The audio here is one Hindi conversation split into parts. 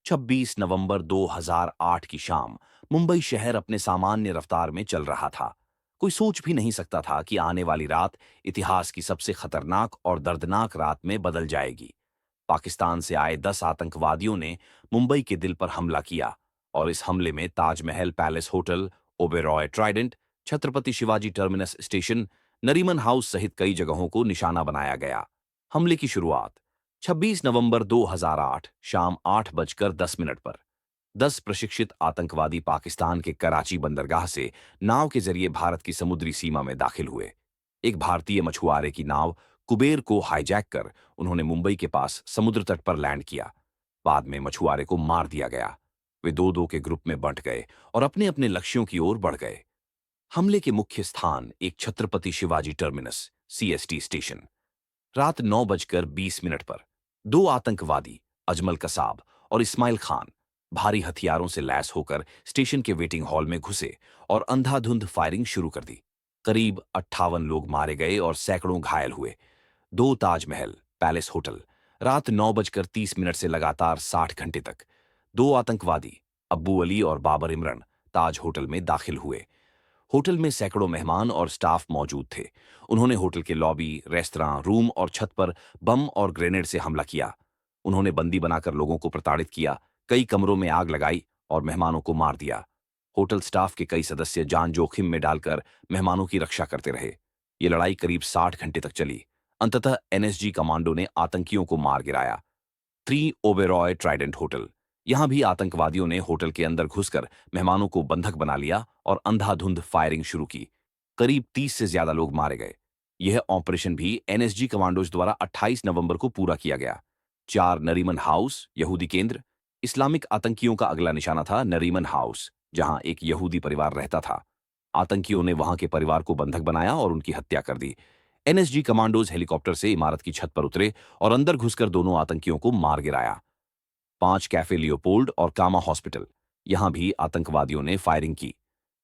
26 नवंबर 2008 की शाम मुंबई शहर अपने सामान्य रफ्तार में चल रहा था। कोई सोच भी नहीं सकता था कि आने वाली रात इतिहास की सबसे खतरनाक और दर्दनाक रात में बदल जाएगी। पाकिस्तान से आए 10 आतंकवादियों ने मुंबई के दिल पर हमला किया और इस हमले में Taj Mahal palace hotel, Oberoi Trident, Chhatrapati Shivaji terminus station, Nariman house सहित कई जगहों को निशाना बनाया गया। हमले की शुरुआत 26 नवंबर 2008 शाम 8:10 पर 10 प्रशिक्षित आतंकवादी पाकिस्तान के कराची बंदरगाह से नाव के जरिए भारत की समुद्री सीमा में दाखिल हुए। एक भारतीय मछुआरे की नाव कुबेर को हाईजैक कर उन्होंने मुंबई के पास समुद्र तट पर लैंड किया। बाद में मछुआरे को मार दिया गया। वे दो दो के ग्रुप में बंट गए और अपने अपने लक्ष्यों की ओर बढ़ गए। हमले के मुख्य स्थान एक Chhatrapati Shivaji terminus CST station. रात 9:20 पर दो आतंकवादी अजमल कसाब और इस्माइल खान भारी हथियारों से लैस होकर स्टेशन के वेटिंग हॉल में घुसे और अंधाधुंध फायरिंग शुरू कर दी। करीब 58 लोग मारे गए और सैकड़ों घायल हुए। दो ताजमहल पैलेस होटल। रात 9:30 से लगातार 60 घंटे तक दो आतंकवादी अब्बू अली और बाबर इमरान ताज होटल में दाखिल हुए। होटल में सैकड़ों मेहमान और स्टाफ मौजूद थे। उन्होंने होटल के लॉबी, रेस्तरां, रूम और छत पर बम और ग्रेनेड से हमला किया। उन्होंने बंदी बनाकर लोगों को प्रताड़ित किया, कई कमरों में आग लगाई और मेहमानों को मार दिया। होटल स्टाफ के कई सदस्य जान जोखिम में डालकर मेहमानों की रक्षा करते रहे। ये लड़ाई करीब 60 घंटे तक चली। अंततः एनएसजी कमांडो ने आतंकियों को मार गिराया। 3 ओबेरॉय ट्राइडेंट होटल। यहां भी आतंकवादियों ने होटल के अंदर घुसकर मेहमानों को बंधक बना लिया और अंधाधुंध फायरिंग शुरू की। करीब 30 से ज्यादा लोग मारे गए। यह ऑपरेशन भी एनएसजी कमांडोज द्वारा 28 नवंबर को पूरा किया गया। 4 नरीमन हाउस यहूदी केंद्र। इस्लामिक आतंकियों का अगला निशाना था नरीमन हाउस, जहां एक यहूदी परिवार रहता था। आतंकियों ने वहां के परिवार को बंधक बनाया और उनकी हत्या कर दी। एनएसजी कमांडोज हेलीकॉप्टर से इमारत की छत पर उतरे और अंदर घुसकर दोनों आतंकियों को मार गिराया। 5 कैफे लियोपोल्ड और कामा हॉस्पिटल। यहां भी आतंकवादियों ने फायरिंग की।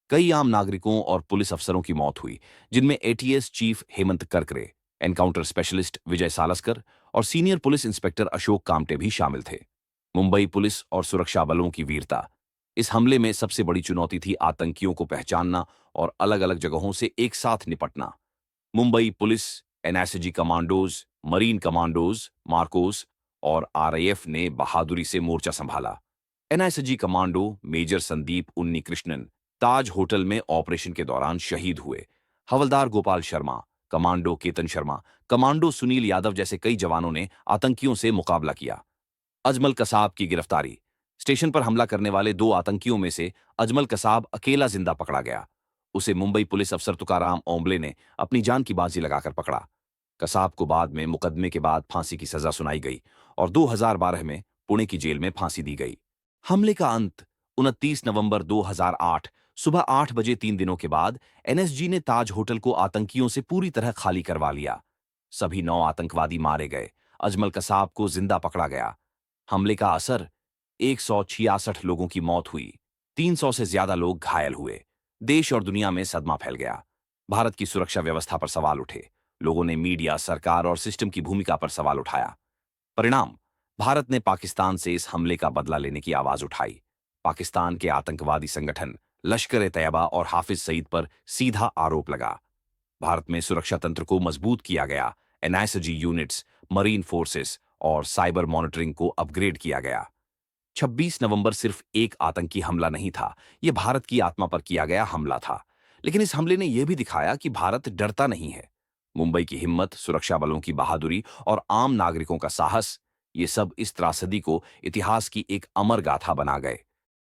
कई आम नागरिकों और पुलिस अफसरों की मौत हुई, जिनमें ATS chief Hemant Karkare, encounter specialist Vijay Salaskar और senior police inspector Ashok Kamte भी शामिल थे। मुंबई पुलिस और सुरक्षा बलों की वीरता। इस हमले में सबसे बड़ी चुनौती थी आतंकियों को पहचानना और अलग-अलग जगहों से एक साथ निपटना। Mumbai police, NSG commandos, marine commandos, Marcos और आरआईएफ ने बहादुरी से मोर्चा संभाला। एनएसजी कमांडो मेजर संदीप उन्नी कृष्णन ताज होटल में ऑपरेशन के दौरान शहीद हुए। हवलदार गोपाल शर्मा, कमांडो केतन शर्मा, कमांडो सुनील यादव जैसे कई जवानों ने आतंकियों से मुकाबला किया। अजमल कसाब की गिरफ्तारी। स्टेशन पर हमला करने वाले दो आतंकियों में से अजमल कसाब अकेला जिंदा पकड़ा गया। उसे मुंबई पुलिस अफसर तुकाराम ओम्बले ने अपनी जान की बाजी लगाकर पकड़ा। कसाब को बाद में मुकदमे के बाद फांसी की सजा सुनाई गई और 2012 में पुणे की जेल में फांसी दी गई। हमले का अंत 29 नवंबर 2008 सुबह 8 बजे 3 दिनों के बाद एनएसजी ने ताज होटल को आतंकियों से पूरी तरह खाली करवा लिया। सभी 9 आतंकवादी मारे गए। अजमल कसाब को जिंदा पकड़ा गया। हमले का असर 166 लोगों की मौत हुई। 300 से ज्यादा लोग घायल हुए। देश और दुनिया में सदमा फैल गया। भारत की सुरक्षा व्यवस्था पर सवाल उठे। लोगों ने मीडिया, सरकार और सिस्टम की भूमिका पर सवाल उठाया। परिणाम, भारत ने पाकिस्तान से इस हमले का बदला लेने की आवाज उठाई। पाकिस्तान के आतंकवादी संगठन लश्कर-ए-तैयबा और हाफिज सईद पर सीधा आरोप लगा। भारत में सुरक्षा तंत्र को मजबूत किया गया। एनआईएसजी यूनिट्स, मरीन फोर्सेस और साइबर मॉनिटरिंग को अपग्रेड किया गया। 26 नवंबर सिर्फ एक आतंकी हमला नहीं था, यह भारत की आत्मा पर किया गया हमला था। लेकिन इस हमले ने यह भी दिखाया कि भारत डरता नहीं है। मुंबई की हिम्मत, सुरक्षा बलों की बहादुरी और आम नागरिकों का साहस, ये सब इस त्रासदी को इतिहास की एक अमर गाथा बना गए।